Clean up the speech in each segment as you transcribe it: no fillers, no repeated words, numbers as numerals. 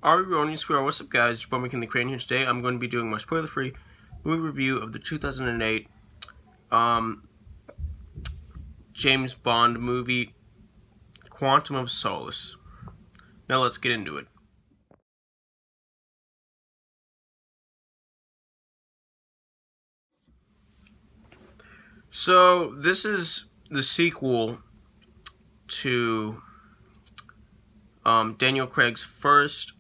Alright, Square. What's up, guys? It's your boy McKinley Crain here. Today I'm going to be doing my spoiler-free movie review of the 2008 James Bond movie, Quantum of Solace. Now let's get into it. So, this is the sequel to Daniel Craig's first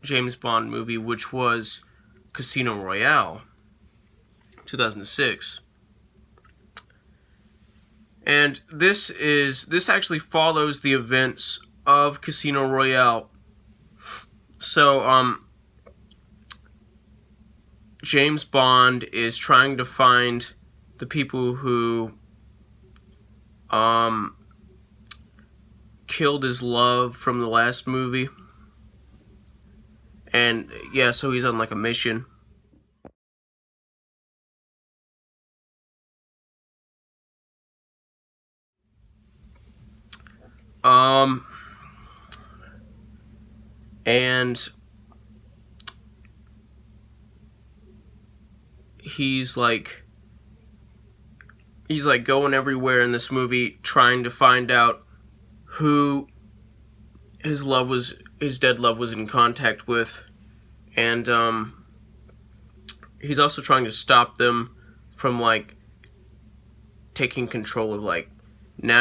James Bond movie, which was Casino Royale, 2006. And this actually follows the events of Casino Royale. So, James Bond is trying to find the people who killed his love from the last movie. And yeah, so he's on like a mission. And he's like going everywhere in this movie trying to find out who his dead love was in contact with, and he's also trying to stop them from like taking control of like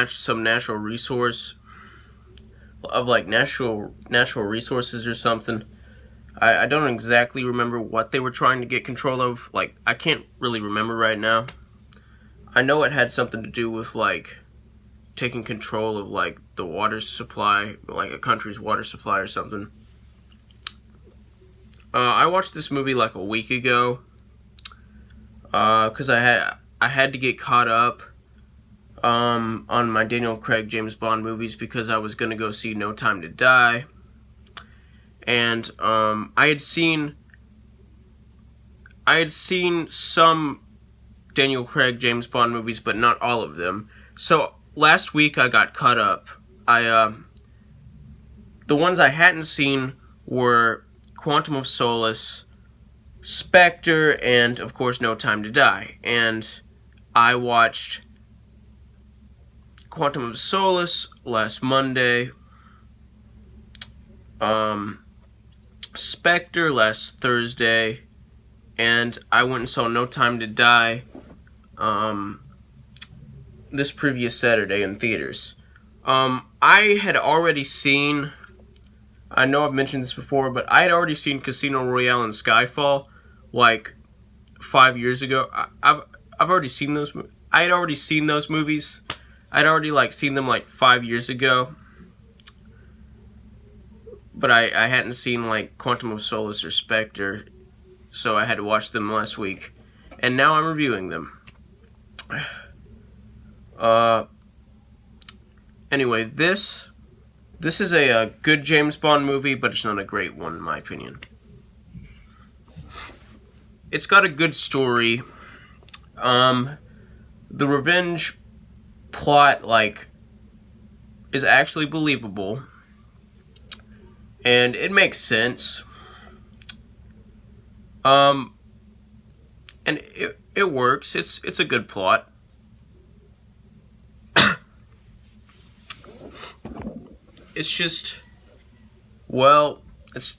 some natural resources or something. I don't exactly remember what they were trying to get control of. Like, I can't really remember right now. I know it had something to do with like taking control of like the water supply, like a country's water supply or something. I watched this movie like a week ago because I had to get caught up on my Daniel Craig James Bond movies because I was gonna go see No Time to Die, and I had seen some Daniel Craig James Bond movies, but not all of them. So last week I got caught up. The ones I hadn't seen were Quantum of Solace, Spectre, and of course No Time to Die. And I watched Quantum of Solace last Monday, Spectre last Thursday, and I went and saw No Time to Die this previous Saturday in theaters. I had already seen, I know I've mentioned this before, but I had already seen Casino Royale and Skyfall like 5 years ago. I've already seen those. I had already seen those movies. I'd already like seen them like 5 years ago, but I hadn't seen like Quantum of Solace or Spectre, so I had to watch them last week, and now I'm reviewing them. Anyway, this is a good James Bond movie, but it's not a great one in my opinion. It's got a good story. The revenge plot like is actually believable, and it makes sense. And it works. It's a good plot. It's just, well, it's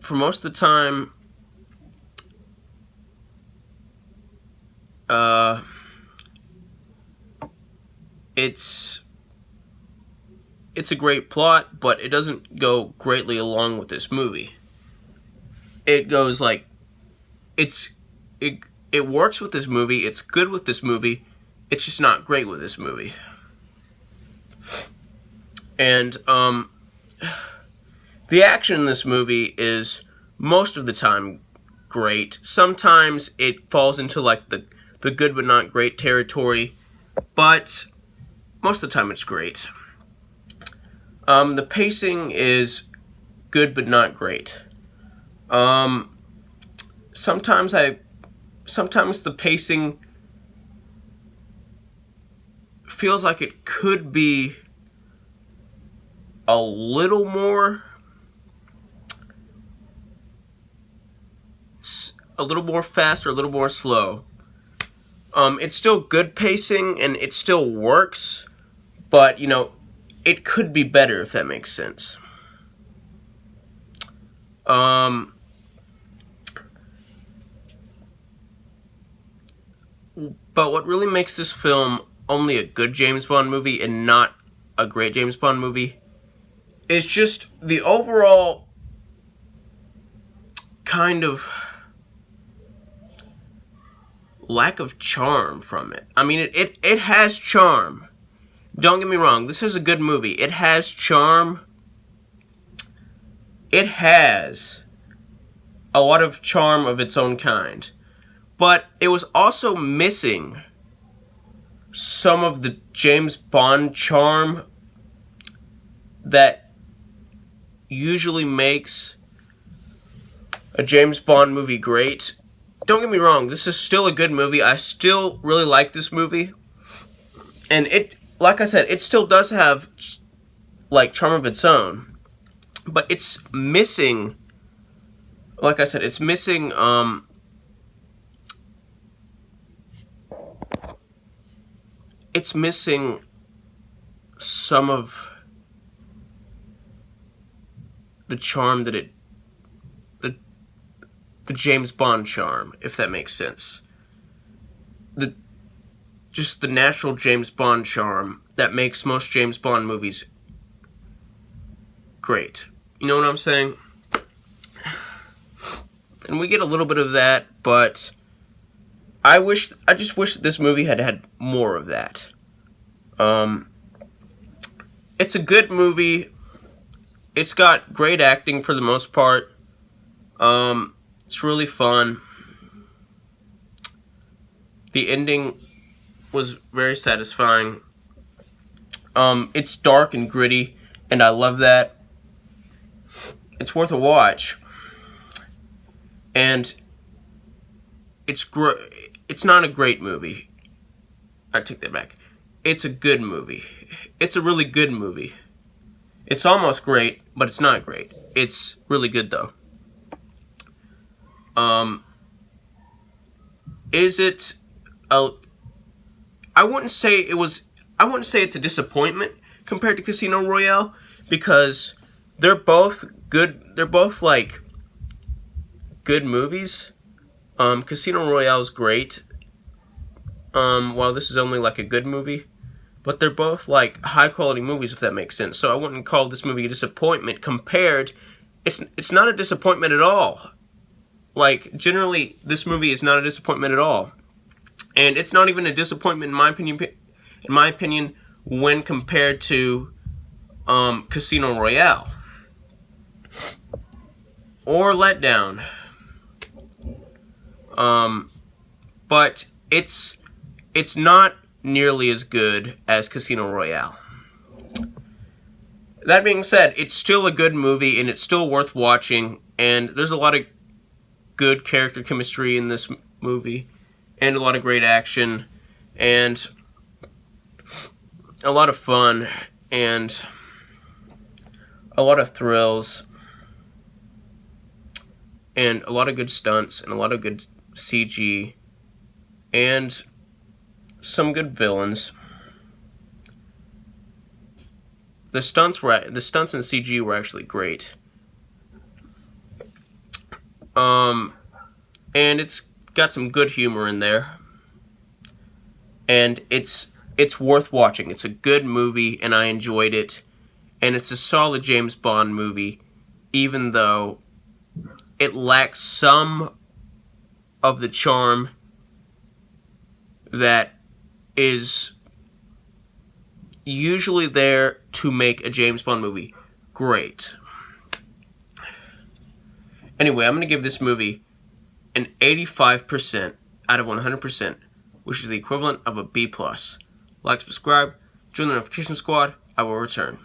for most of the time it's a great plot, but it doesn't go greatly along with this movie. It goes like it works with this movie, it's good with this movie, it's just not great with this movie. And the action in this movie is most of the time great. Sometimes it falls into like the good but not great territory, but most of the time it's great. The pacing is good but not great. Sometimes the pacing feels like it could be a little more a little more fast or a little more slow. It's still good pacing and it still works, but, you know, it could be better, if that makes sense. But what really makes this film only a good James Bond movie and not a great James Bond movie is just the overall kind of lack of charm from it. I mean, it has charm. Don't get me wrong, this is a good movie. It has charm. It has a lot of charm of its own kind. But it was also missing some of the James Bond charm that usually makes a James Bond movie great. Don't get me wrong, this is still a good movie. I still really like this movie. And it, like I said, it still does have, like, charm of its own. But it's missing, like I said, it's missing, some of the charm that the James Bond charm, if that makes sense. Just the natural James Bond charm that makes most James Bond movies great. You know what I'm saying? And we get a little bit of that, but I just wish that this movie had more of that. It's a good movie. It's got great acting for the most part. It's really fun. The ending was very satisfying. It's dark and gritty, and I love that. It's worth a watch. And it's not a great movie. I take that back. It's a good movie. It's a really good movie. It's almost great, but it's not great. It's really good though. Is it I wouldn't say it's a disappointment compared to Casino Royale, because they're both good. They're both like good movies. Casino Royale is great. While this is only like a good movie, but they're both like high quality movies, if that makes sense. So I wouldn't call this movie a disappointment compared. It's not a disappointment at all. Like, generally, this movie is not a disappointment at all. And it's not even a disappointment, in my opinion, when compared to Casino Royale. Or Letdown. But it's not nearly as good as Casino Royale. That being said, it's still a good movie, and it's still worth watching, and there's a lot of good character chemistry in this movie, and a lot of great action, and a lot of fun, and a lot of thrills, and a lot of good stunts, and a lot of good CG, and some good villains. The stunts and CG were actually great. And it's got some good humor in there. And it's worth watching. It's a good movie, and I enjoyed it. And it's a solid James Bond movie, even though it lacks some of the charm that is usually there to make a James Bond movie great. Anyway, I'm going to give this movie an 85% out of 100%, which is the equivalent of a B+. Like, subscribe, join the notification squad. I will return.